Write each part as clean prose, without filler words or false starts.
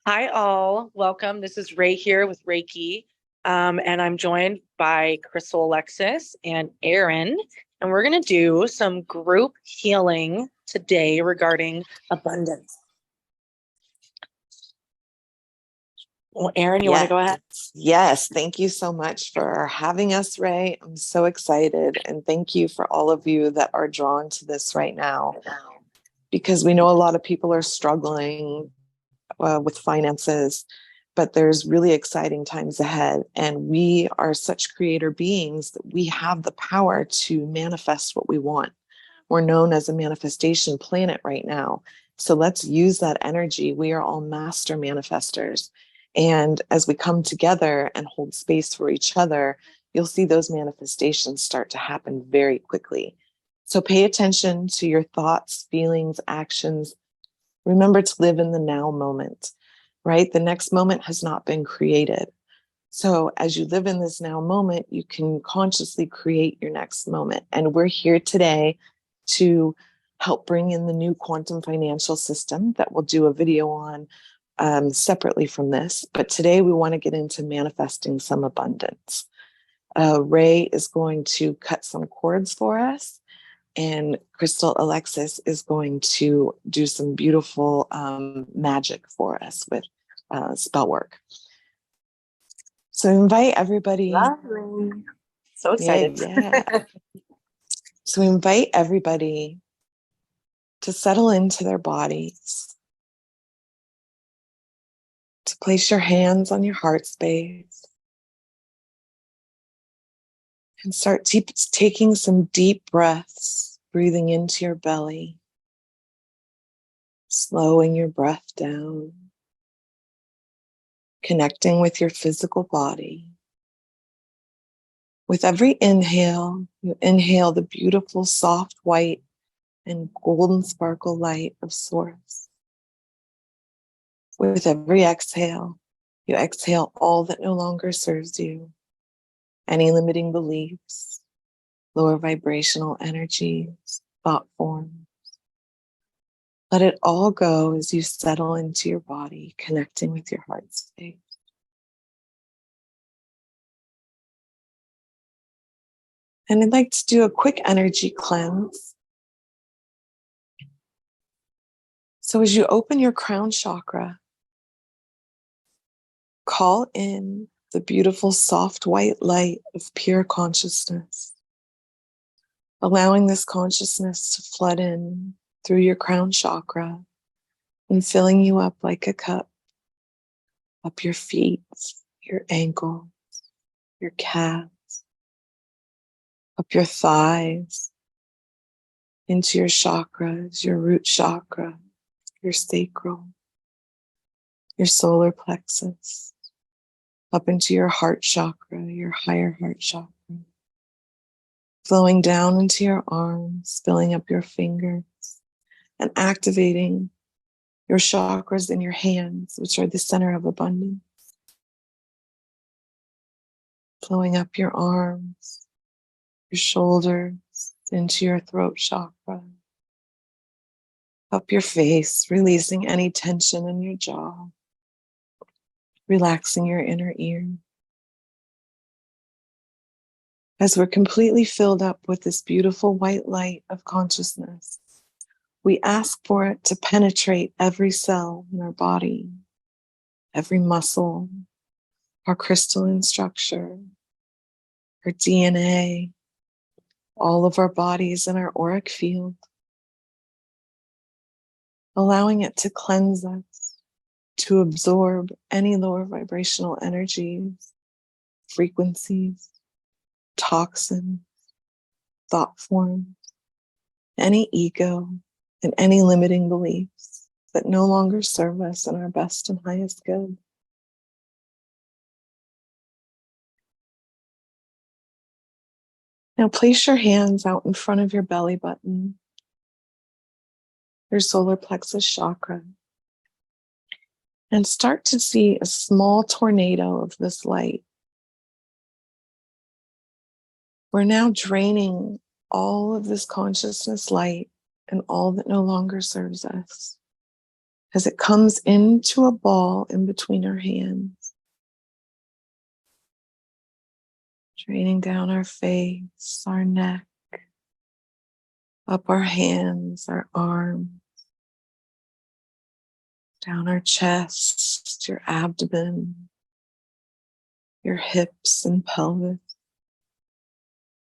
Hi, all. Welcome. This is Ray here with Reiki. And I'm joined by Crystal Alexis and Erin. And we're going to do some group healing today regarding abundance. Well, Erin, you want to go ahead? Yes. Thank you so much for having us, Ray. I'm so excited. And thank you for all of you that are drawn to this right now, because we know a lot of people are struggling with finances, but there's really exciting times ahead. And we are such creator beings that we have the power to manifest what we want. We're known as a manifestation planet right now. So let's use that energy. We are all master manifestors. And as we come together and hold space for each other, you'll see those manifestations start to happen very quickly. So pay attention to your thoughts, feelings, actions. Remember to live in the now moment, right? The next moment has not been created. So as you live in this now moment, you can consciously create your next moment. And we're here today to help bring in the new quantum financial system that we'll do a video on separately from this. But today we want to get into manifesting some abundance. Ray is going to cut some cords for us, and Crystal Alexis is going to do some beautiful magic for us with spell work. So invite everybody. Lovely. So excited. Yeah. So invite everybody to settle into their bodies, to place your hands on your heart space, and start taking some deep breaths, breathing into your belly, slowing your breath down, connecting with your physical body. With every inhale, you inhale the beautiful, soft, white, and golden sparkle light of Source. With every exhale, you exhale all that no longer serves you, any limiting beliefs, lower vibrational energies, thought forms. Let it all go as you settle into your body, connecting with your heart space. And I'd like to do a quick energy cleanse. So as you open your crown chakra, call in the beautiful soft white light of pure consciousness, allowing this consciousness to flood in through your crown chakra and filling you up like a cup, up your feet, your ankles, your calves, up your thighs, into your chakras, your root chakra, your sacral, your solar plexus, up into your heart chakra, your higher heart chakra, flowing down into your arms, filling up your fingers, and activating your chakras in your hands, which are the center of abundance. Flowing up your arms, your shoulders, into your throat chakra, up your face, releasing any tension in your jaw, relaxing your inner ear. As we're completely filled up with this beautiful white light of consciousness, we ask for it to penetrate every cell in our body, every muscle, our crystalline structure, our DNA, all of our bodies and our auric field, allowing it to cleanse us, to absorb any lower vibrational energies, frequencies, toxins, thought forms, any ego, and any limiting beliefs that no longer serve us in our best and highest good. Now place your hands out in front of your belly button, your solar plexus chakra, and start to see a small tornado of this light. We're now draining all of this consciousness light and all that no longer serves us. as it comes into a ball in between our hands, draining down our face, our neck, up our hands, our arms, down our chest, your abdomen, your hips and pelvis,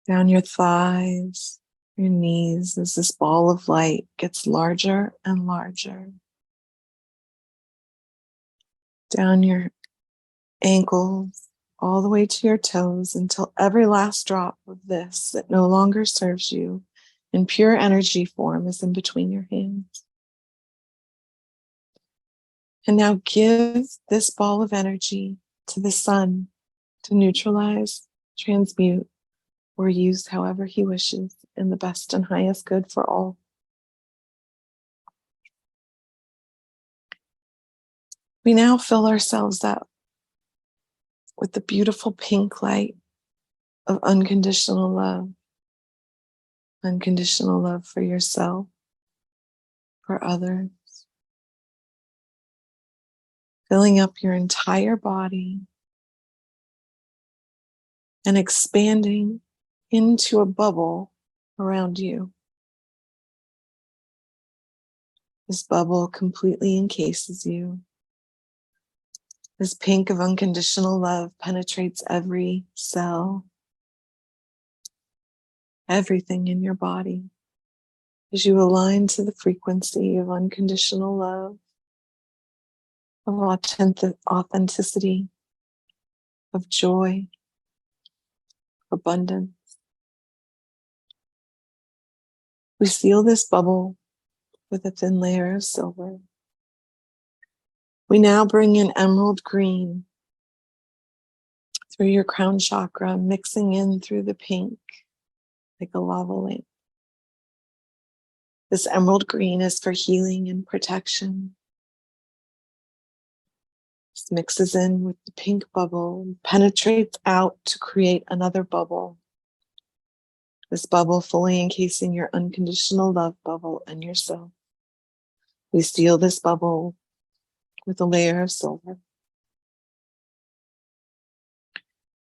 down your thighs, your knees, as this ball of light gets larger and larger, down your ankles, all the way to your toes, until every last drop of this that no longer serves you in pure energy form is in between your hands. And now give this ball of energy to the sun to neutralize, transmute, or use however he wishes in the best and highest good for all. We now fill ourselves up with the beautiful pink light of unconditional love for yourself, for others, filling up your entire body and expanding into a bubble around you. This bubble completely encases you. This pink of unconditional love penetrates every cell, everything in your body, as you align to the frequency of unconditional love, of authenticity, of joy, abundance. We seal this bubble with a thin layer of silver. We now bring in emerald green through your crown chakra, mixing in through the pink like a lava lamp. This emerald green is for healing and protection. This mixes in with the pink bubble and penetrates out to create another bubble. This bubble fully encasing your unconditional love bubble and yourself. We seal this bubble with a layer of silver.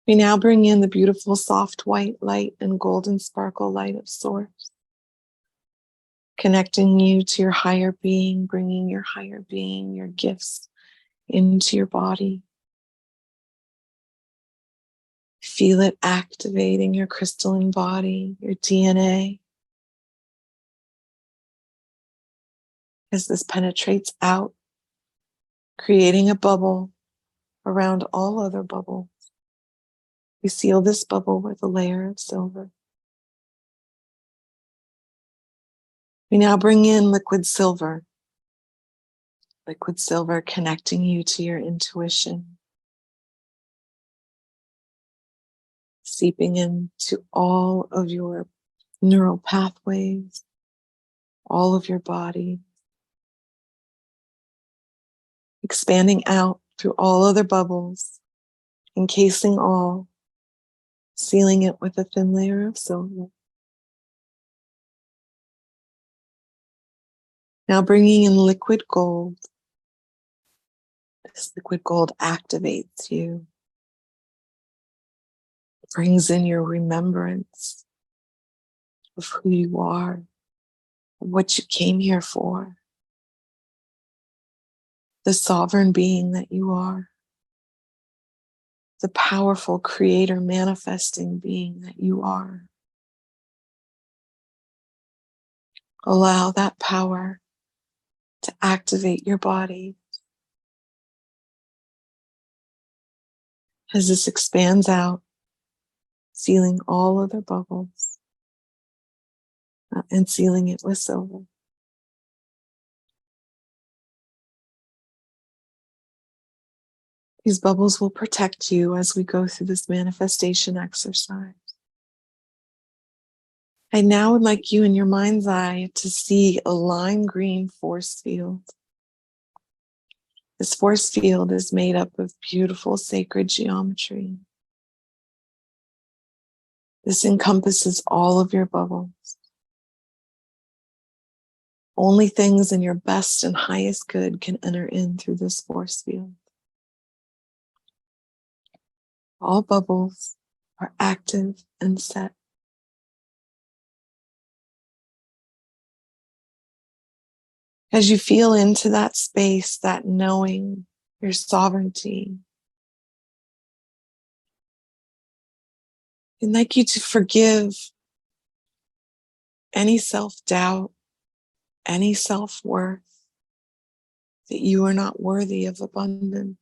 We now bring in the beautiful soft white light and golden sparkle light of Source, connecting you to your higher being, bringing your higher being, your gifts into your body. Feel it activating your crystalline body, your DNA, as this penetrates out, creating a bubble around all other bubbles. We seal this bubble with a layer of silver. We now bring in liquid silver connecting you to your intuition, seeping into all of your neural pathways, all of your body, expanding out through all other bubbles, encasing all, sealing it with a thin layer of silver. Now bringing in liquid gold. This liquid gold activates you, brings in your remembrance of who you are, of what you came here for, the sovereign being that you are, the powerful creator manifesting being that you are. Allow that power to activate your body as this expands out, sealing all other bubbles and sealing it with silver. These bubbles will protect you as we go through this manifestation exercise. I now would like you in your mind's eye to see a lime green force field. This force field is made up of beautiful sacred geometry. This encompasses all of your bubbles. Only things in your best and highest good can enter in through this force field. All bubbles are active and set. As you feel into that space, that knowing your sovereignty, I'd like you to forgive any self-doubt, any self-worth, that you are not worthy of abundance.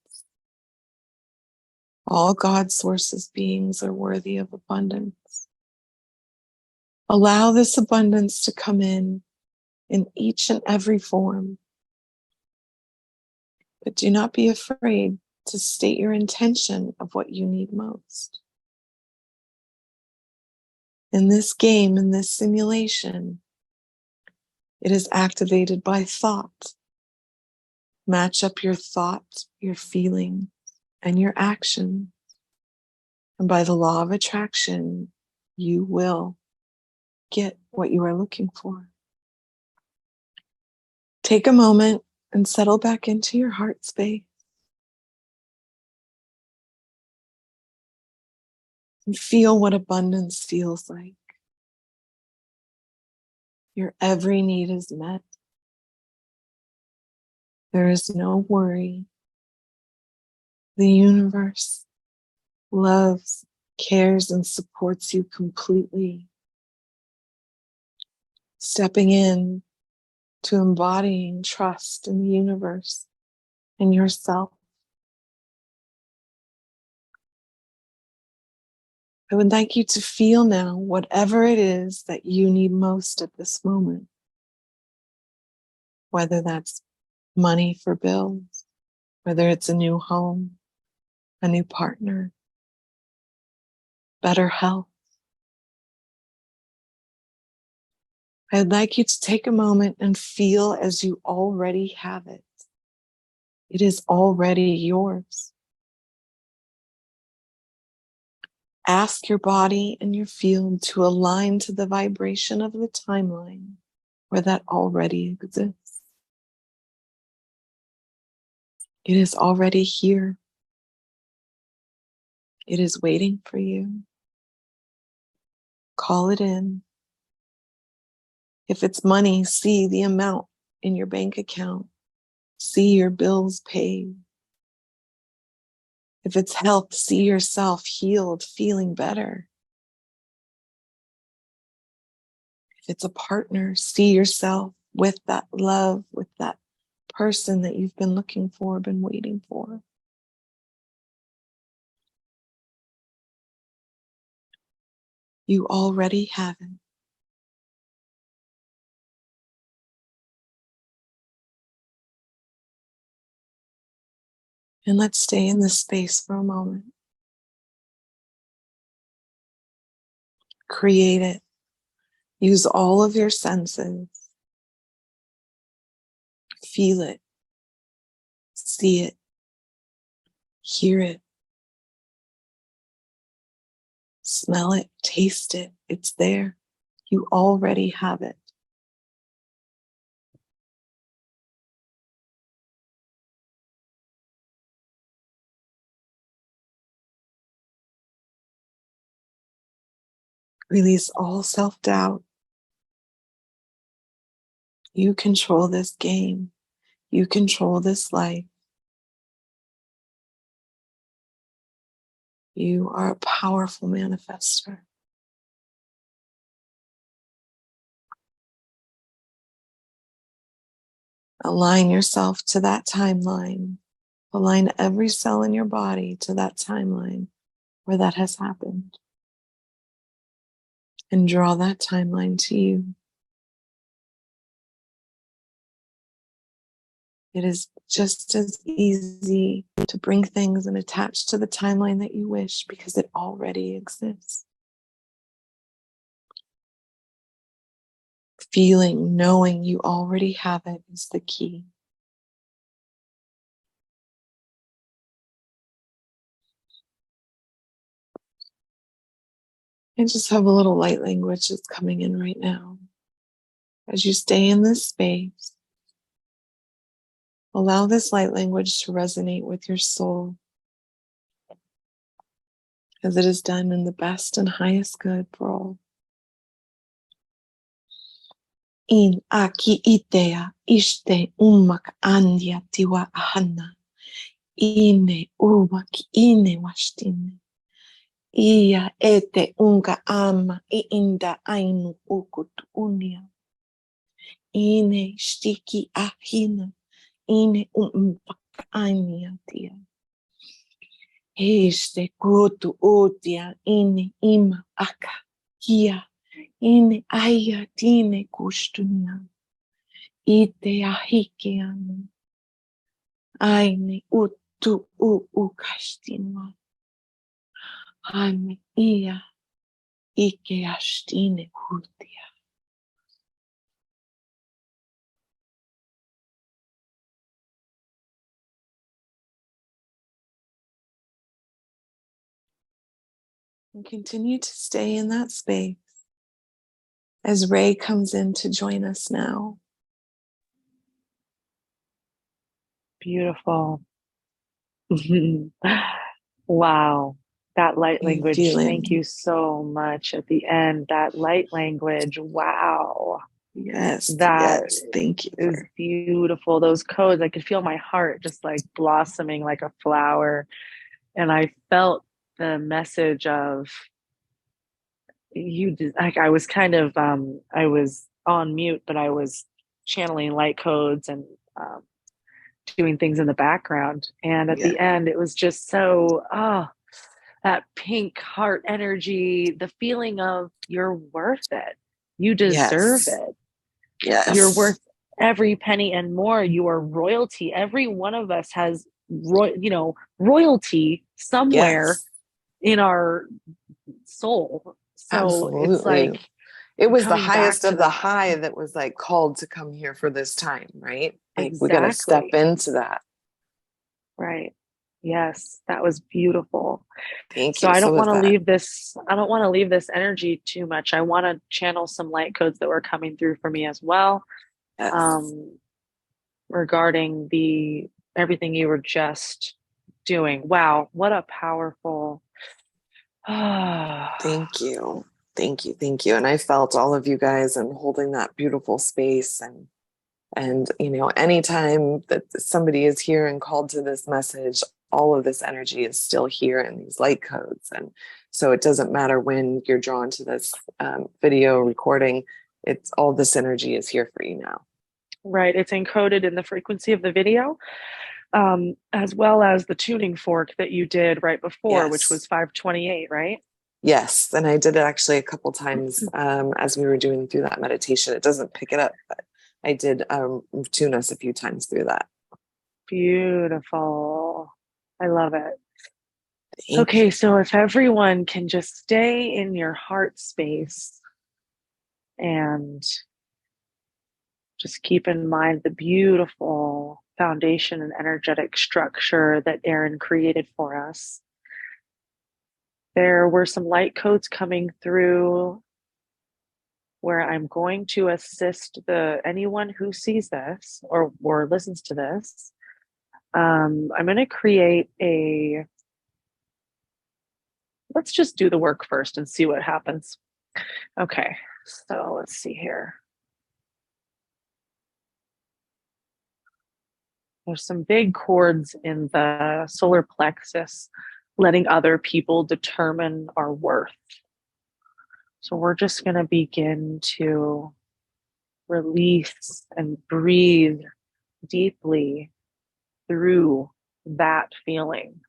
All God sources beings are worthy of abundance. Allow this abundance to come in each and every form. But do not be afraid to state your intention of what you need most. In this game, in this simulation, it is activated by thought. Match up your thought, your feeling, and your action. And by the law of attraction, you will get what you are looking for. Take a moment and settle back into your heart space. And feel what abundance feels like. Your every need is met. There is no worry. The universe loves, cares, and supports you completely. Stepping in to embodying trust in the universe and yourself. I would like you to feel now whatever it is that you need most at this moment. Whether that's money for bills, whether it's a new home, a new partner, better health. I'd like you to take a moment and feel as you already have it. It is already yours. Ask your body and your field to align to the vibration of the timeline where that already exists. It is already here. It is waiting for you. Call it in. If it's money, see the amount in your bank account. See your bills paid. If it's health, see yourself healed, feeling better. If it's a partner, see yourself with that love, with that person that you've been looking for, been waiting for. You already have it. And let's stay in this space for a moment. Create it. Use all of your senses. Feel it. See it. Hear it. Smell it. Taste it. It's there. You already have it. Release all self-doubt. You control this game. You control this life. You are a powerful manifester. Align yourself to that timeline. Align every cell in your body to that timeline where that has happened. And draw that timeline to you. It is just as easy to bring things and attach to the timeline that you wish because it already exists. Feeling, knowing you already have it is the key. And just have a little light language that's coming in right now. As you stay in this space, allow this light language to resonate with your soul, as it is done in the best and highest good for all. In aki itea ishte umak andia tiwa ahana. Ine uwak ine washtine. Ia ete unga ama inda ainu ukut unia. Ine shtiki ahina. Ine ania tia. Este kutu otia ine ima aka. Kia ine aya tine kustunia. Ite ahikiana. Aine utu ukastinwa. Ame ia ike ashtine kutia. And continue to stay in that space as Ray comes in to join us now. Beautiful. Wow. That light language. Thank you so much at the end. That light language. Wow. Yes. That Thank you. is beautiful. Those codes, I could feel my heart just like blossoming like a flower. And I felt the message of you, like I was kind of, I was on mute, but I was channeling light codes and doing things in the background. And at the end, it was just so, that pink heart energy, the feeling of you're worth it. You deserve it. Yes. You're worth every penny and more. You are royalty. Every one of us has, royalty somewhere in our soul. So absolutely. It's like it was the highest of the high that was like called to come here for this time, right? Like we got to step into that. Right. Yes, that was beautiful. Thank you. So I don't want to leave this. I don't want to leave this energy too much. I want to channel some light codes that were coming through for me as well. Yes. Regarding everything you were just doing. Wow, what a powerful. Thank you. Thank you. Thank you. And I felt all of you guys and holding that beautiful space and anytime that somebody is here and called to this message, all of this energy is still here in these light codes. And so it doesn't matter when you're drawn to this video recording, it's all this energy is here for you now. Right. It's encoded in the frequency of the video, as well as the tuning fork that you did right before, which was 528, right? Yes. And I did it actually a couple times as we were doing through that meditation. It doesn't pick it up, but I did tune us a few times through that. Beautiful. I love it. Okay, so if everyone can just stay in your heart space and just keep in mind the beautiful foundation and energetic structure that Erin created for us. There were some light codes coming through where I'm going to assist anyone who sees this or listens to this. I'm going to create let's just do the work first and see what happens. Okay, so let's see here. There's some big cords in the solar plexus, letting other people determine our worth. So we're just going to begin to release and breathe deeply through that feeling.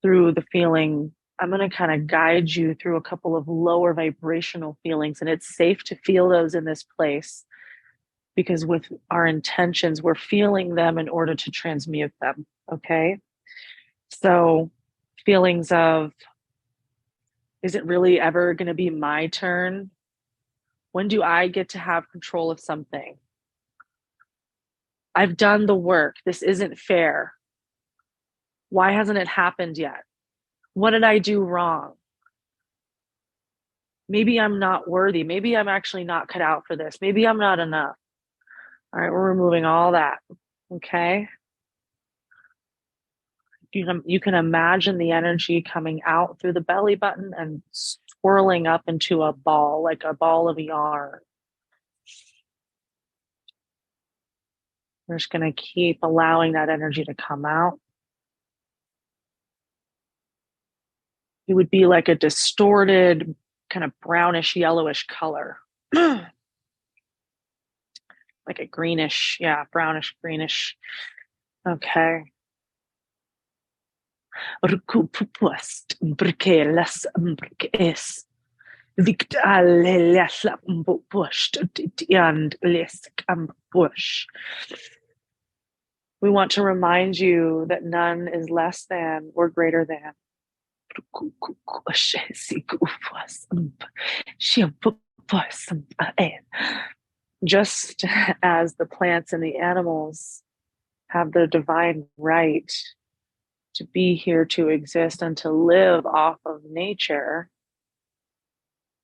Through the feeling, I'm going to kind of guide you through a couple of lower vibrational feelings, and it's safe to feel those in this place because with our intentions, we're feeling them in order to transmute them, okay? So feelings of, is it really ever going to be my turn? When do I get to have control of something? I've done the work. This isn't fair. Why hasn't it happened yet? What did I do wrong? Maybe I'm not worthy. Maybe I'm actually not cut out for this. Maybe I'm not enough. All right, we're removing all that. Okay. You can imagine the energy coming out through the belly button and swirling up into a ball, like a ball of yarn. We're just going to keep allowing that energy to come out. It would be like a distorted, kind of brownish, yellowish color. Like a greenish, yeah, brownish, greenish. Okay. We want to remind you that none is less than or greater than. Just as the plants and the animals have the divine right to be here, to exist, and to live off of nature,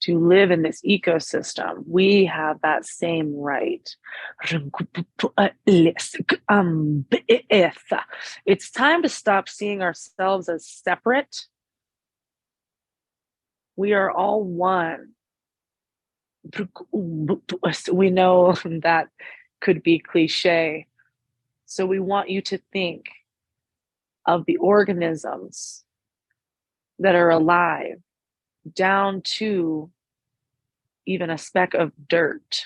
to live in this ecosystem, we have that same right. It's time to stop seeing ourselves as separate. We are all one. We know that could be cliche. So we want you to think of the organisms that are alive, down to even a speck of dirt.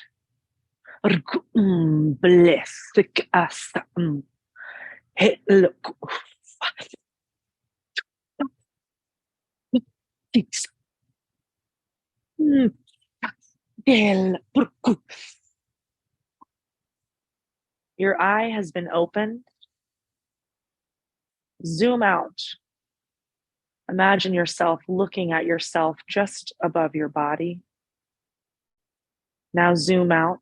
Your eye has been opened. Zoom out. Imagine yourself looking at yourself just above your body. Now zoom out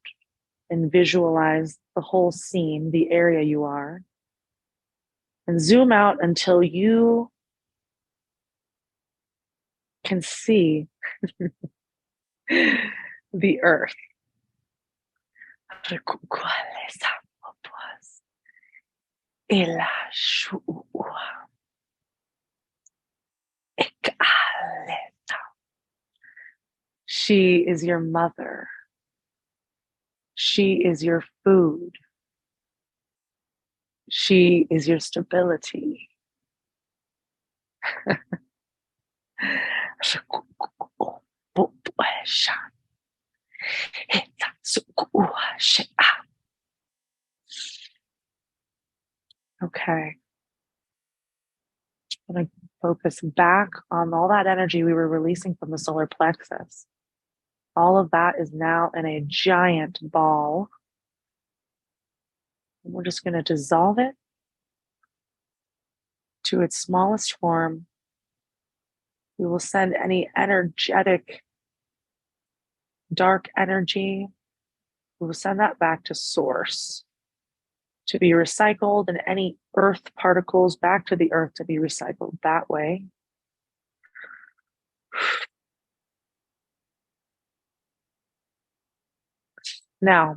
and visualize the whole scene, the area you are. And zoom out until you can see the earth. She is your mother. She is your food. She is your stability. Okay. I'm going to focus back on all that energy we were releasing from the solar plexus. All of that is now in a giant ball. And we're just going to dissolve it to its smallest form. We will send any energetic, dark energy. We will send that back to source to be recycled, and any earth particles back to the earth to be recycled that way. Now,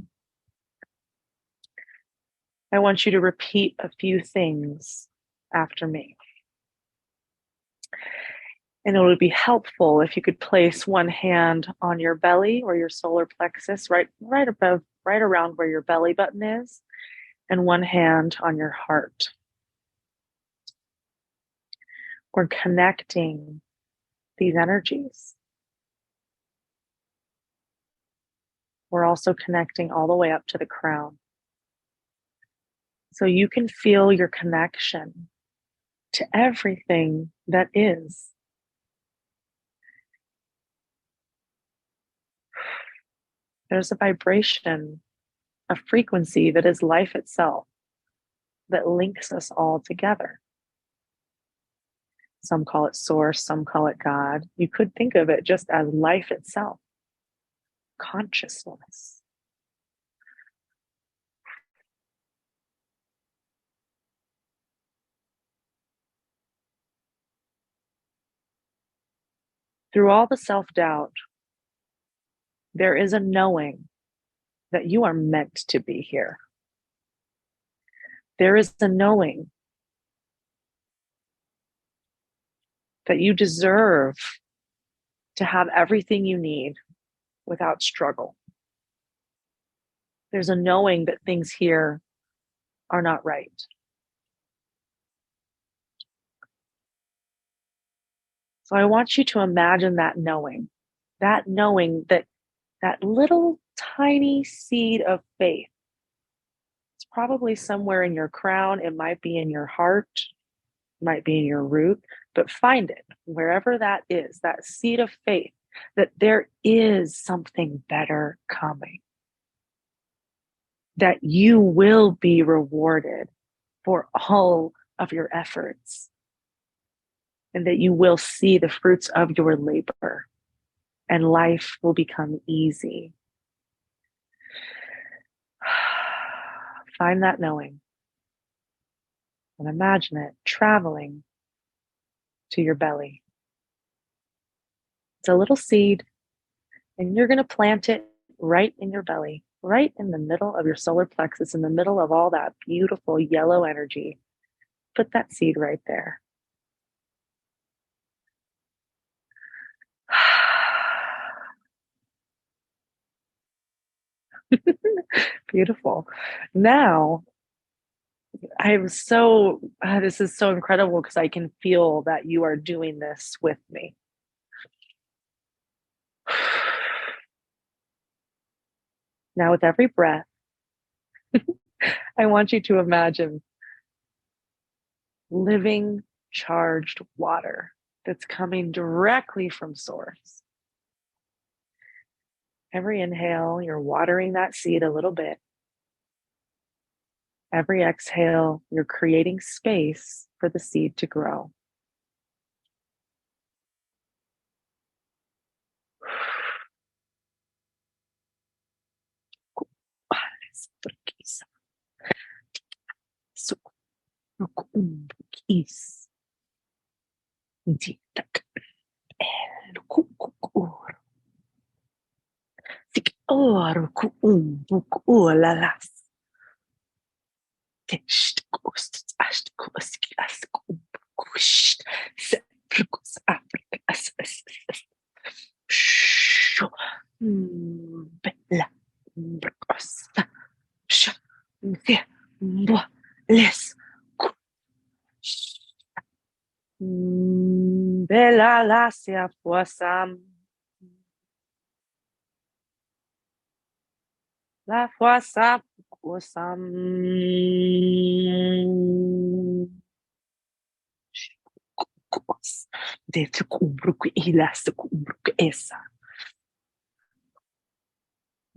I want you to repeat a few things after me. And it would be helpful if you could place one hand on your belly or your solar plexus, right above, right around where your belly button is, and one hand on your heart. We're connecting these energies. We're also connecting all the way up to the crown. So you can feel your connection to everything that is. There's a vibration, a frequency that is life itself that links us all together. Some call it source, some call it God. You could think of it just as life itself, consciousness. Through all the self-doubt, There is a knowing that you are meant to be here. There is a knowing that you deserve to have everything you need without struggle. There's a knowing that things here are not right. So I want you to imagine that knowing that that little tiny seed of faith, it's probably somewhere in your crown. It might be in your heart, it might be in your root, but find it wherever that is, that seed of faith, that there is something better coming, that you will be rewarded for all of your efforts, and that you will see the fruits of your labor and life will become easy. Find that knowing and imagine it traveling to your belly. It's a little seed, and you're going to plant it right in your belly, right in the middle of your solar plexus, in the middle of all that beautiful yellow energy. Put that seed right there. Beautiful. Now, this is so incredible because I can feel that you are doing this with me. Now, with every breath, I want you to imagine living, charged water that's coming directly from source. Every inhale, you're watering that seed a little bit. Every exhale, you're creating space for the seed to grow. Bella lascia poissam. La poissam poissam.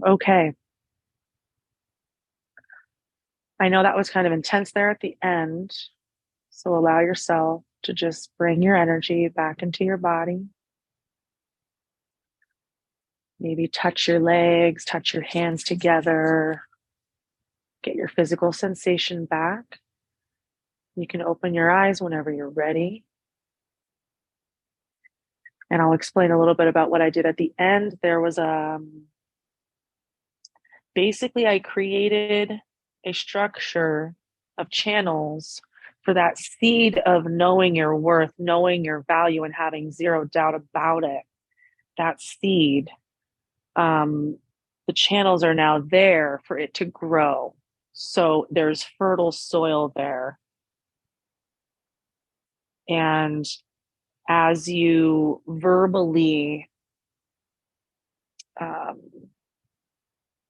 Okay. I know that was kind of intense there at the end. So allow yourself to just bring your energy back into your body. Maybe touch your legs, touch your hands together. Get your physical sensation back. You can open your eyes whenever you're ready. And I'll explain a little bit about what I did at the end. There was basically I created a structure of channels for that seed of knowing your worth, knowing your value, and having zero doubt about it. That seed, the channels are now there for it to grow. So there's fertile soil there. And as you verbally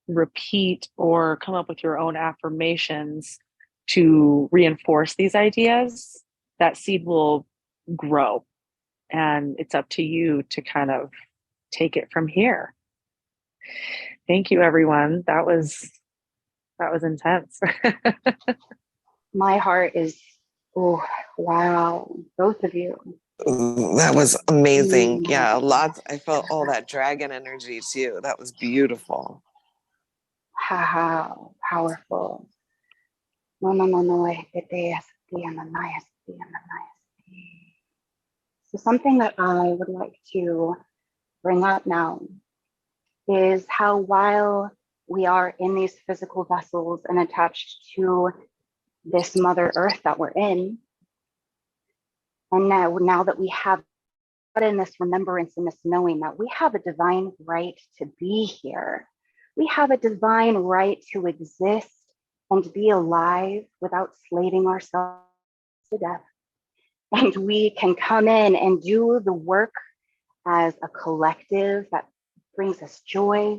repeat or come up with your own affirmations to reinforce these ideas, that seed will grow. And it's up to you to kind of take it from here. Thank you, everyone. That was intense. My heart is, oh, wow, both of you. That was amazing. Yeah, lots. I felt all that dragon energy too. That was beautiful. How powerful. So something that I would like to bring up now is how while we are in these physical vessels and attached to this Mother Earth that we're in, and now that we have in this remembrance and this knowing that we have a divine right to be here, we have a divine right to exist and be alive without slaving ourselves to death. And we can come in and do the work as a collective that brings us joy.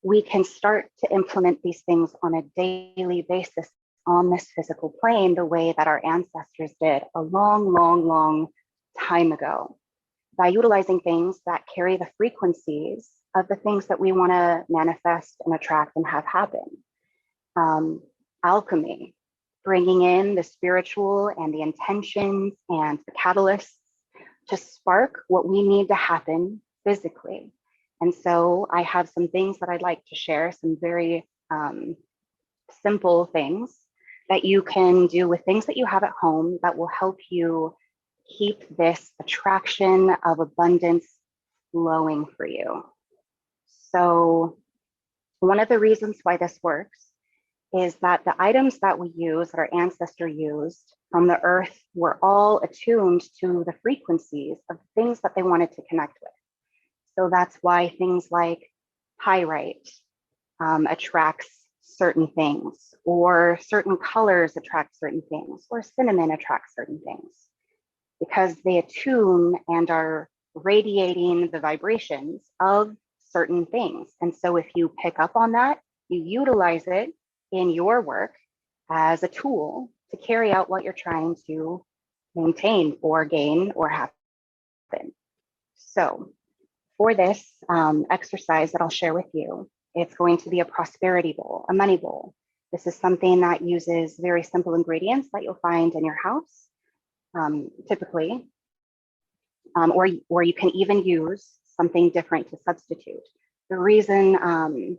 We can start to implement these things on a daily basis on this physical plane, the way that our ancestors did a long, long, long time ago, by utilizing things that carry the frequencies of the things that we want to manifest and attract and have happen. Alchemy, bringing in the spiritual and the intentions and the catalysts to spark what we need to happen physically. And so I have some things that I'd like to share, some very simple things that you can do with things that you have at home that will help you keep this attraction of abundance flowing for you. So one of the reasons why this works is that the items that we use, that our ancestor used from the earth, were all attuned to the frequencies of things that they wanted to connect with. So that's why things like pyrite attracts certain things, or certain colors attract certain things, or cinnamon attracts certain things, because they attune and are radiating the vibrations of certain things. And so if you pick up on that, you utilize it in your work as a tool to carry out what you're trying to maintain or gain or happen. So for this exercise that I'll share with you, it's going to be a prosperity bowl, a money bowl. This is something that uses very simple ingredients that you'll find in your house, typically, or you can even use something different to substitute. The reason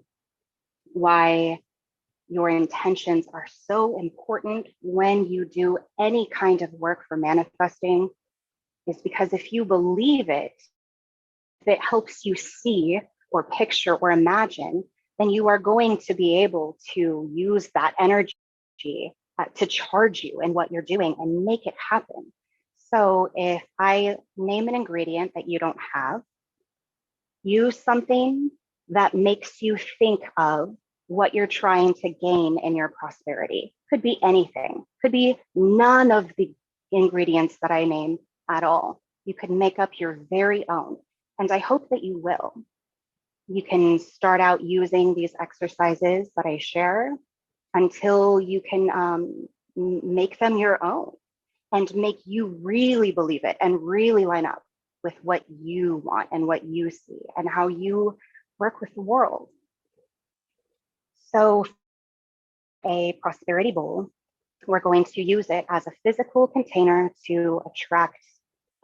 why your intentions are so important when you do any kind of work for manifesting is because if you believe it, if it helps you see or picture or imagine, then you are going to be able to use that energy to charge you in what you're doing and make it happen. So if I name an ingredient that you don't have, use something that makes you think of what you're trying to gain in your prosperity. Could be anything, could be none of the ingredients that I name at all. You could make up your very own. And I hope that you will. You can start out using these exercises that I share until you can make them your own and make you really believe it and really line up with what you want and what you see and how you work with the world. So a prosperity bowl, we're going to use it as a physical container to attract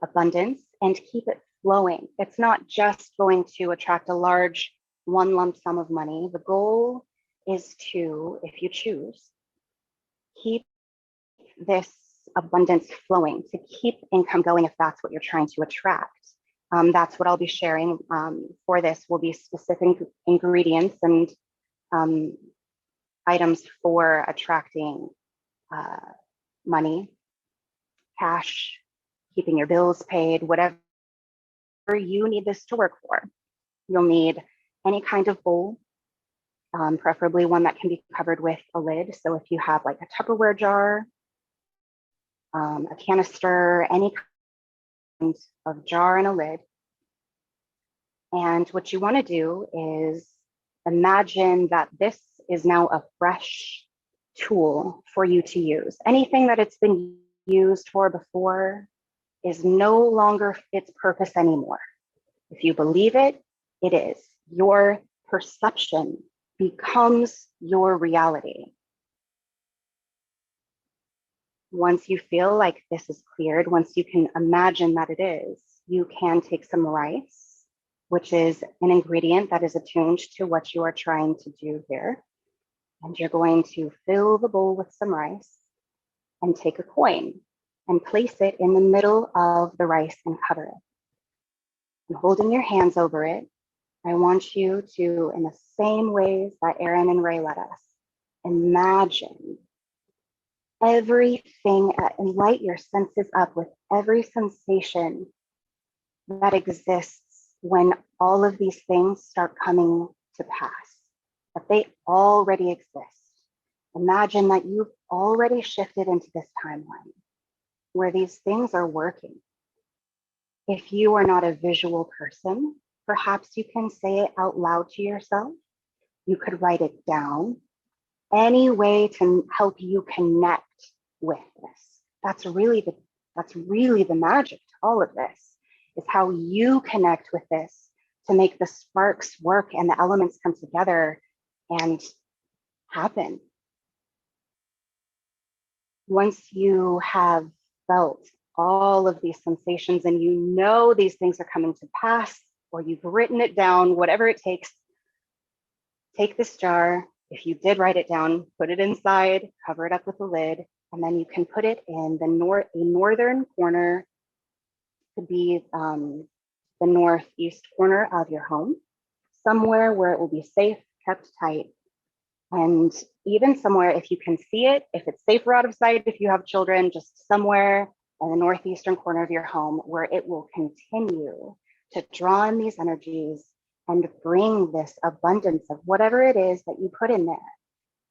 abundance and keep it flowing. It's not just going to attract a large one lump sum of money. The goal is to, if you choose, keep this abundance flowing, to keep income going if that's what you're trying to attract. That's what I'll be sharing for this will be specific ingredients and items for attracting money, cash, keeping your bills paid, whatever you need this to work for. You'll need any kind of bowl, preferably one that can be covered with a lid. So if you have like a Tupperware jar, a canister, any kind of jar and a lid. And what you want to do is imagine that this is now a fresh tool for you to use. Anything that it's been used for before is no longer its purpose anymore. If you believe it, it is. Your perception becomes your reality. Once you feel like this is cleared, once you can imagine that it is, you can take some rice, which is an ingredient that is attuned to what you are trying to do here. And you're going to fill the bowl with some rice and take a coin and place it in the middle of the rice and cover it. And holding your hands over it, I want you to, in the same ways that Erin and Ray let us, imagine everything and light your senses up with every sensation that exists when all of these things start coming to pass, that they already exist. Imagine that you've already shifted into this timeline where these things are working. If you are not a visual person, perhaps you can say it out loud to yourself. You could write it down. Any way to help you connect with this. That's really the magic to all of this, is how you connect with this to make the sparks work and the elements come together and happen. Once you have felt all of these sensations and you know these things are coming to pass, or you've written it down, whatever it takes, take this jar. If you did write it down, put it inside, cover it up with a lid, and then you can put it in the northern corner, could be the northeast corner of your home, somewhere where it will be safe, kept tight, and even somewhere, if you can see it, if it's safer out of sight, if you have children, just somewhere in the northeastern corner of your home where it will continue to draw in these energies and bring this abundance of whatever it is that you put in there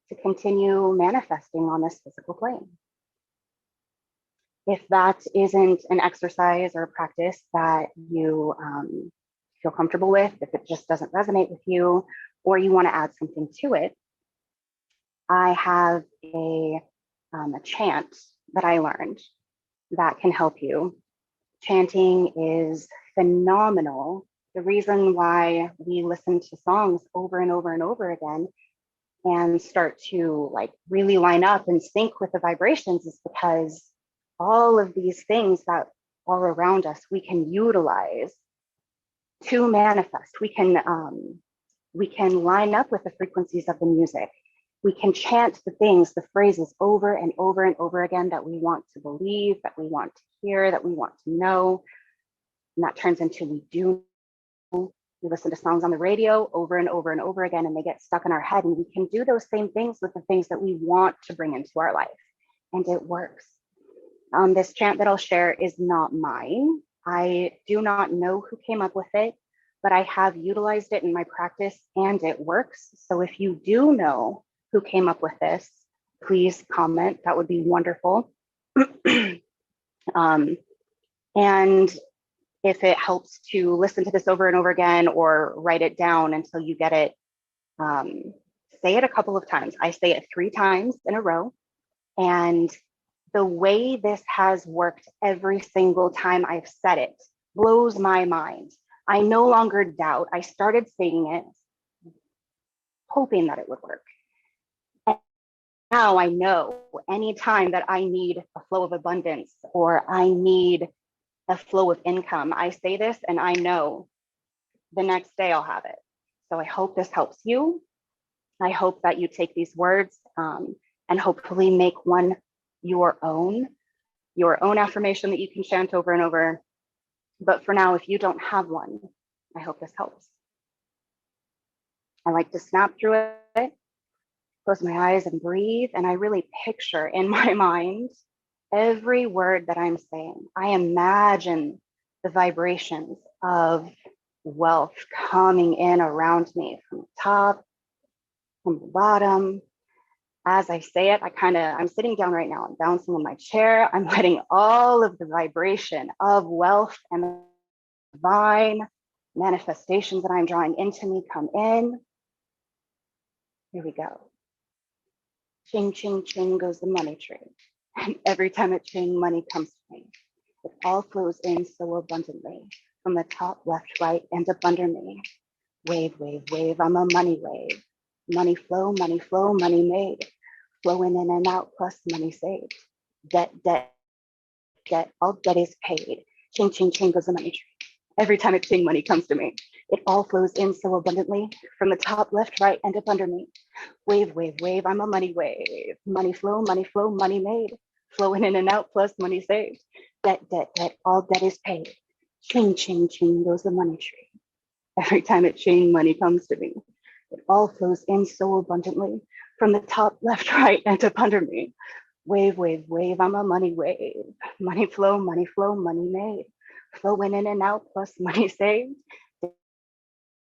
to continue manifesting on this physical plane. If that isn't an exercise or a practice that you feel comfortable with, if it just doesn't resonate with you, or you want to add something to it, I have a chant that I learned that can help you. Chanting is phenomenal. The reason why we listen to songs over and over and over again and start to like really line up and sync with the vibrations is because all of these things that are around us, we can utilize to manifest. We can line up with the frequencies of the music. We can chant the things, the phrases over and over and over again that we want to believe, that we want to hear, that we want to know. And that turns into we do. We listen to songs on the radio over and over and over again, and they get stuck in our head. And we can do those same things with the things that we want to bring into our life. And it works. This chant that I'll share is not mine. I do not know who came up with it, but I have utilized it in my practice and it works. So if you do know who came up with this, please comment. That would be wonderful. And if it helps to listen to this over and over again or write it down until you get it, say it a couple of times. I say it 3 times in a row. And the way this has worked every single time I've said it blows my mind. I no longer doubt. I started saying it, hoping that it would work. And now I know anytime that I need a flow of abundance or I need a flow of income, I say this and I know the next day I'll have it. So I hope this helps you. I hope that you take these words and hopefully make one your own affirmation that you can chant over and over. But for now, if you don't have one, I hope this helps. I like to snap through it, close my eyes and breathe. And I really picture in my mind every word that I'm saying. I imagine the vibrations of wealth coming in around me from the top, from the bottom. As I say it, I'm sitting down right now, I'm bouncing in my chair. I'm letting all of the vibration of wealth and divine manifestations that I'm drawing into me come in. Here we go. Ching, ching, ching goes the money tree. And every time it ching, money comes to me. It all flows in so abundantly from the top, left, right, and up under me. Wave, wave, wave, I'm a money wave. Money flow, money made. Flowing in and out, plus money saved. Debt, debt, debt, all debt is paid. Ching, ching, ching goes the money tree. Every time it ching, money comes to me. It all flows in so abundantly from the top, left, right, and up under me. Wave, wave, wave, I'm a money wave. Money flow, money made. Flowing in and out, plus money saved. Debt, debt, debt, all debt is paid. Ching, ching, ching goes the money tree. Every time it ching, money comes to me. It all flows in so abundantly from the top, left, right, and up under me. Wave, wave, wave, I'm a money wave. Money flow, money made. Flowing in and out, plus money saved.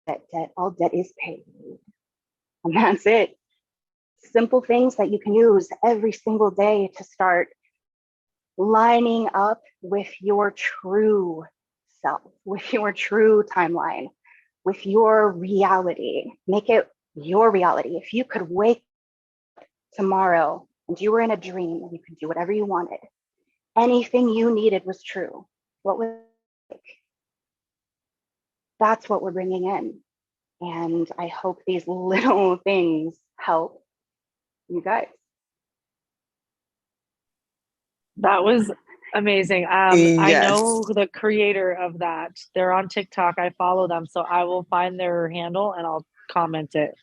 Debt, all debt is paid. And that's it. Simple things that you can use every single day to start lining up with your true self, with your true timeline, with your reality. Make it your reality. If you could wake tomorrow and you were in a dream and you could do whatever you wanted, anything you needed was true, what would it like? That's what we're bringing in. And I hope these little things help you guys. That was amazing. I Yes. know the creator of that. They're on TikTok. I follow them, so I will find their handle and I'll comment it.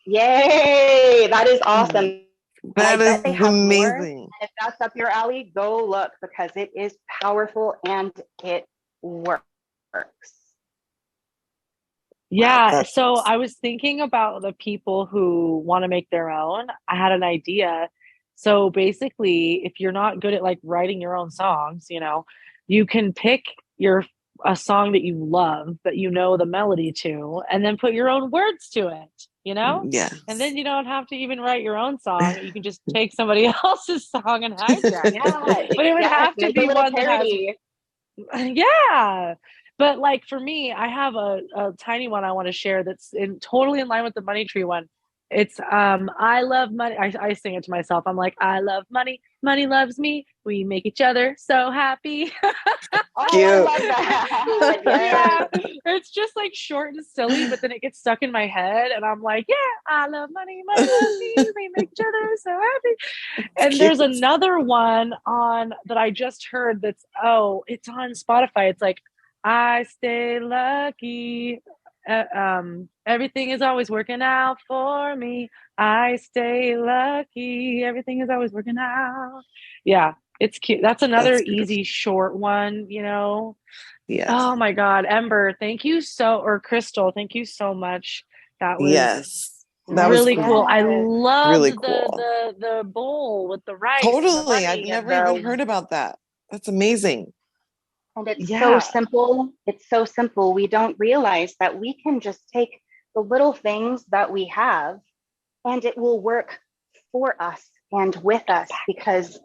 Yay! That is awesome. And I That is bet they have more. amazing. And if that's up your alley, go look because it is powerful and it works. Yeah, Wow, so I was thinking about the people who want to make their own. I had an idea. So basically, if you're not good at like writing your own songs, you can pick a song that you love, that you know the melody to, and then put your own words to it. yes. And then you don't have to even write your own song. You can just take somebody else's song and hijack it. But it would have to Make a be little one that has parody. yeah. But like for me, I have a tiny one I want to share that's totally in line with the money tree one. It's I love money. I sing it to myself. I'm like, I love money. Money loves me. We make each other so happy. Oh, I Cute. love that. Yeah. Yes. It's just like short and silly, but then it gets stuck in my head and I'm like, yeah, I love money. Money loves me. We make each other so happy. And there's Cute. another one on that I just heard that's it's on Spotify. It's like I stay lucky. Everything is always working out for me. I stay lucky. Everything is always working out. Yeah, it's cute. That's another That's beautiful. easy short one, Yes. Oh my God, Ember, or Crystal, thank you so much. That was Yes. That was really cool. I Yes. loved really cool. the bowl with the rice and the Totally. I've money and never even heard about that. That's amazing. And it's so yeah. simple. It's so simple. We don't realize that we can just take the little things that we have and it will work for us and with us because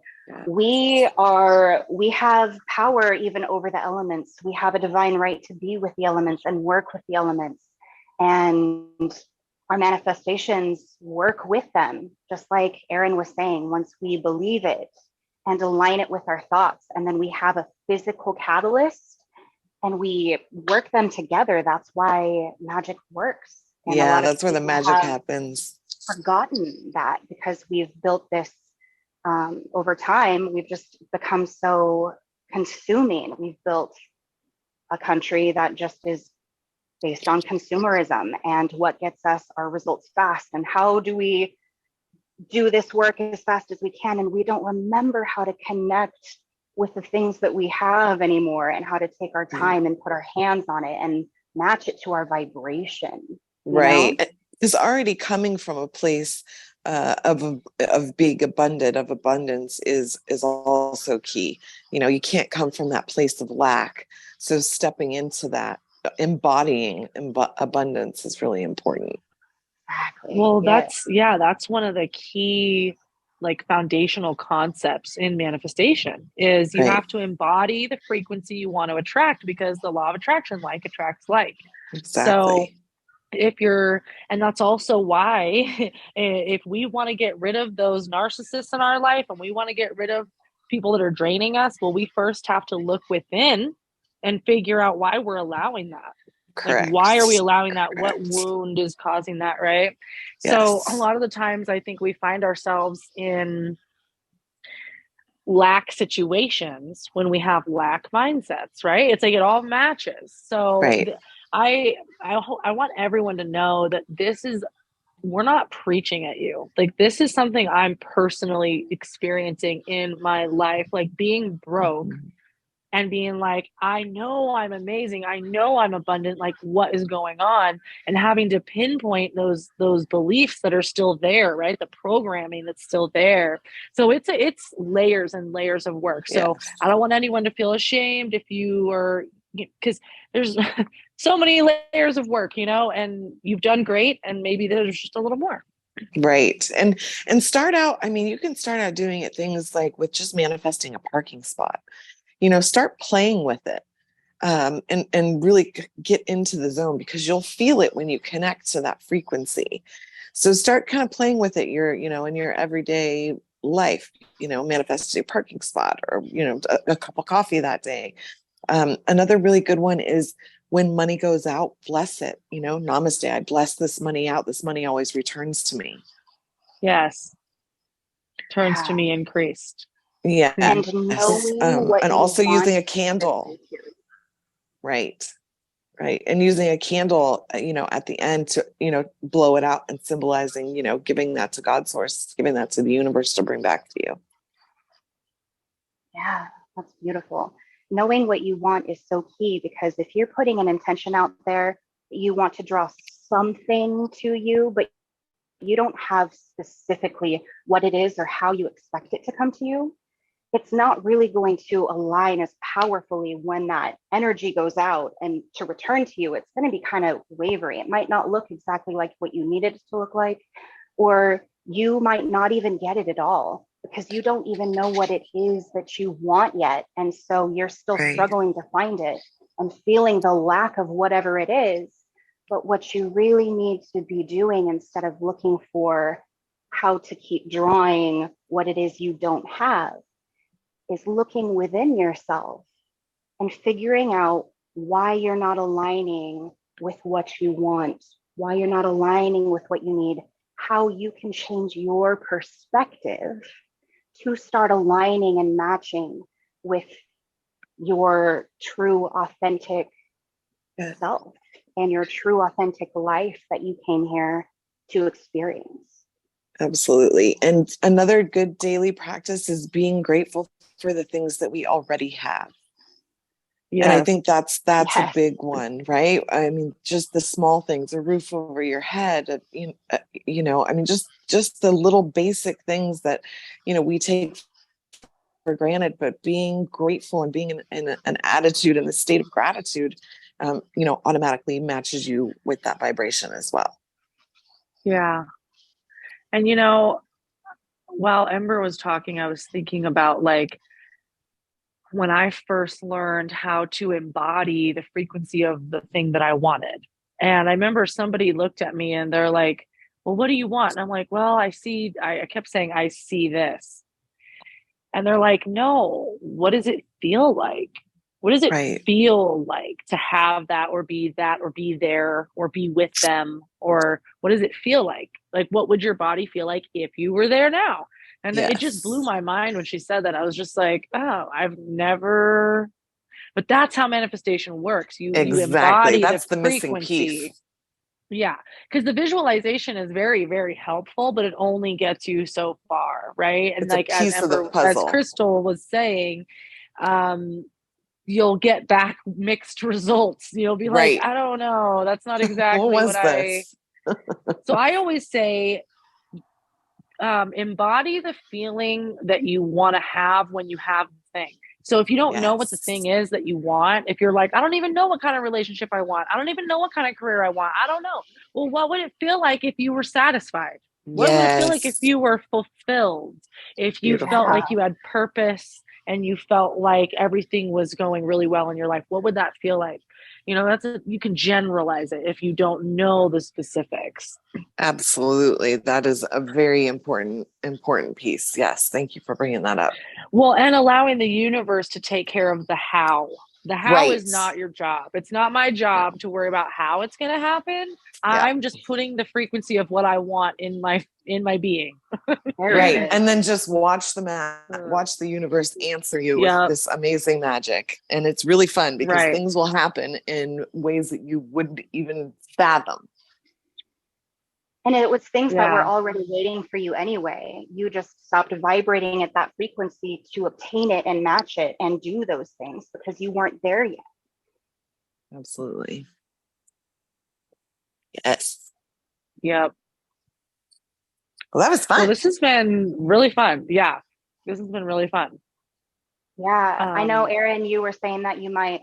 we have power even over the elements. We have a divine right to be with the elements and work with the elements. And our manifestations work with them, just like Erin was saying, once we believe it and align it with our thoughts. And then we have a physical catalyst and we work them together. That's why magic works. And a lot of That's where the people magic have happens. forgotten that because we've built this over time. We've just become so consuming. We've built a country that just is based on consumerism and what gets us our results fast. And how do we do this work as fast as we can? And we don't remember how to connect with the things that we have anymore and how to take our time and put our hands on it and match it to our vibration. Right. Because already coming from a place of being abundant, of abundance is also key. You can't come from that place of lack. So stepping into that, embodying abundance is really important. Exactly. Well, Yes. that's one of the key like foundational concepts in manifestation is you have to embody the frequency you want to attract because the law of attraction, like attracts like. So Exactly. and that's also why if we want to get rid of those narcissists in our life and we want to get rid of people that are draining us, well, we first have to look within and figure out why we're allowing that. Correct. Like, why are we allowing that? Correct. What wound is causing that, right? Yes. So a lot of the times I think we find ourselves in lack situations when we have lack mindsets, right? It's like it all matches. So right. I want everyone to know that we're not preaching at you. Like, this is something I'm personally experiencing in my life, like being broke and being like, I know I'm amazing, I know I'm abundant, like what is going on, and having to pinpoint those beliefs that are still there, right? The programming that's still there. So it's layers and layers of work. So Yes. I don't want anyone to feel ashamed if you are, because there's so many layers of work, and you've done great, and maybe there's just a little more. Right. And start out, I mean, you can start out doing it things like with just manifesting a parking spot. Start playing with it. And really get into the zone, because you'll feel it when you connect to that frequency. So start kind of playing with it in your everyday life, manifesting a parking spot, or, a cup of coffee that day. Another really good one is, when money goes out, bless it. Namaste. I bless this money out. This money always returns to me. Yes. Turns to me increased. Yeah. And knowing what and you also want using a candle. Right. And using a candle, at the end to, blow it out, and symbolizing, giving that to God source, giving that to the universe to bring back to you. Yeah, that's beautiful. Knowing what you want is so key, because if you're putting an intention out there, you want to draw something to you, but you don't have specifically what it is or how you expect it to come to you, it's not really going to align as powerfully when that energy goes out and to return to you. It's going to be kind of wavery. It might not look exactly like what you needed it to look like, or you might not even get it at all, because you don't even know what it is that you want yet. And so you're still struggling to find it and feeling the lack of whatever it is. But what you really need to be doing, instead of looking for how to keep drawing what it is you don't have, is looking within yourself and figuring out why you're not aligning with what you want, why you're not aligning with what you need, how you can change your perspective to start aligning and matching with your true, authentic self and your true, authentic life that you came here to experience. Absolutely. And another good daily practice is being grateful for the things that we already have. Yes. And I think that's yes. a big one, right? I mean, just the small things, a roof over your head, I mean, just the little basic things that, we take for granted, but being grateful and being in an attitude, in the state of gratitude, automatically matches you with that vibration as well. Yeah. And, while Ember was talking, I was thinking about, like, when I first learned how to embody the frequency of the thing that I wanted. And I remember somebody looked at me and they're like, well, what do you want? And I'm like, well, I kept saying, I see this. And they're like, no, what does it feel like? What does it feel like to have that, or be there, or be with them? Or what does it feel like? Like, what would your body feel like if you were there now? And it just blew my mind when she said that. I was just like, oh, I've never, but that's how manifestation works. You embody that's the missing piece. Yeah, because the visualization is very, very helpful, but it only gets you so far, right? And it's like as Crystal was saying, you'll get back mixed results. You'll be like, I don't know, that's not exactly what So I always say, embody the feeling that you want to have when you have the thing. So if you don't know what the thing is that you want, if you're like, I don't even know what kind of relationship I want, I don't even know what kind of career I want, I don't know. Well, what would it feel like if you were satisfied? What would it feel like if you were fulfilled? If you felt like you had purpose and you felt like everything was going really well in your life? What would that feel like? You can generalize it if you don't know the specifics. Absolutely. That is a very important piece. Yes. Thank you for bringing that up. Well, and allowing the universe to take care of the how. The how is not your job. It's not my job to worry about how it's going to happen. I'm just putting the frequency of what I want in my being. Right. And then just watch the universe answer you with this amazing magic. And it's really fun because things will happen in ways that you wouldn't even fathom. And it was things that were Yeah. already waiting for you anyway. You just stopped vibrating at that frequency to obtain it and match it and do those things because you weren't there yet. Absolutely. Yes. Yep. Well, that was Well, fun. this has been really fun. Yeah. This has been really fun. Yeah, I know, Um, Erin, you were saying that you might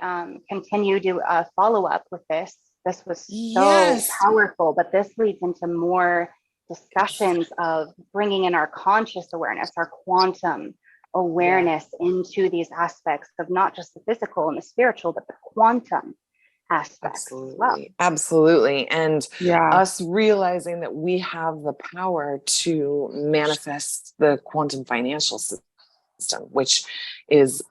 continue to follow up with this. This was so Yes. powerful, but this leads into more Yes. discussions of bringing in our conscious awareness, our quantum Yeah. awareness into these aspects of not just the physical and the spiritual, but the quantum aspects as well. Absolutely. Absolutely. And yeah. us realizing that we have the power to manifest the quantum financial system, which is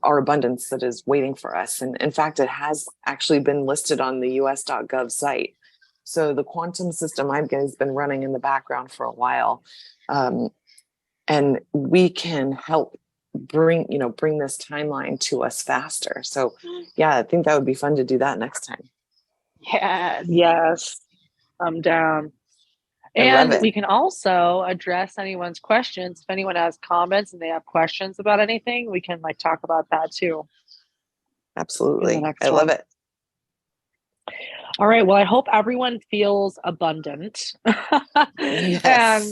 our abundance that is waiting for us. And in fact, it has actually been listed on the us.gov site. So the quantum system I've has been running in the background for a while. And we can help bring this timeline to us faster. So yeah, I think that would be fun to do that next time. Yes. Yes. I'm down. I love And it. we can also address anyone's questions. If anyone has comments and they have questions about anything, we can like talk about that too in the Absolutely. I next love one. it. All right. Well, I hope everyone feels abundant. And Yes.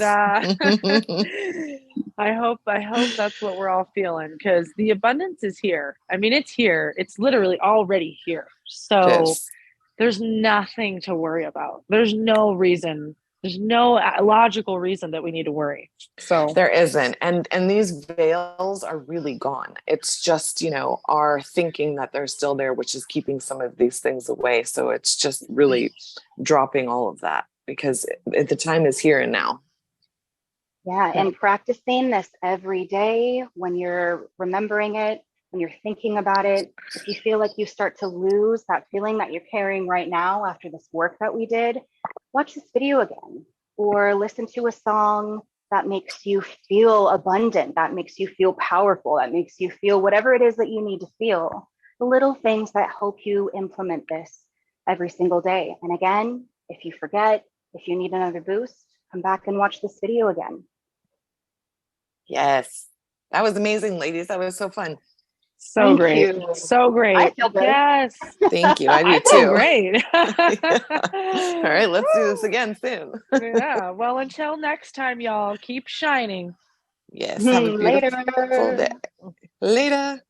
I hope that's what we're all feeling because the abundance is here. I mean, it's here. It's literally already here. So Yes. there's nothing to worry about. There's no reason. There's no logical reason that we need to worry. So There isn't. And these veils are really gone. It's just, our thinking that they're still there, which is keeping some of these things away. So it's just really dropping all of that because the time is here and now. Yeah, and practicing this every day when you're remembering it, when you're thinking about it, if you feel like you start to lose that feeling that you're carrying right now after this work that we did, watch this video again or listen to a song that makes you feel abundant, that makes you feel powerful, that makes you feel whatever it is that you need to feel. The little things that help you implement this every single day. And again, if you forget, if you need another boost, come back and watch this video again. Yes. That was amazing, ladies. That was so fun. so Thank great. you. So I great. feel good. Yes. Thank you. I do I feel too. great. All right, let's do this again soon. Yeah. Well, until next time, y'all, keep shining. Yes. Have a Later. beautiful day. Later.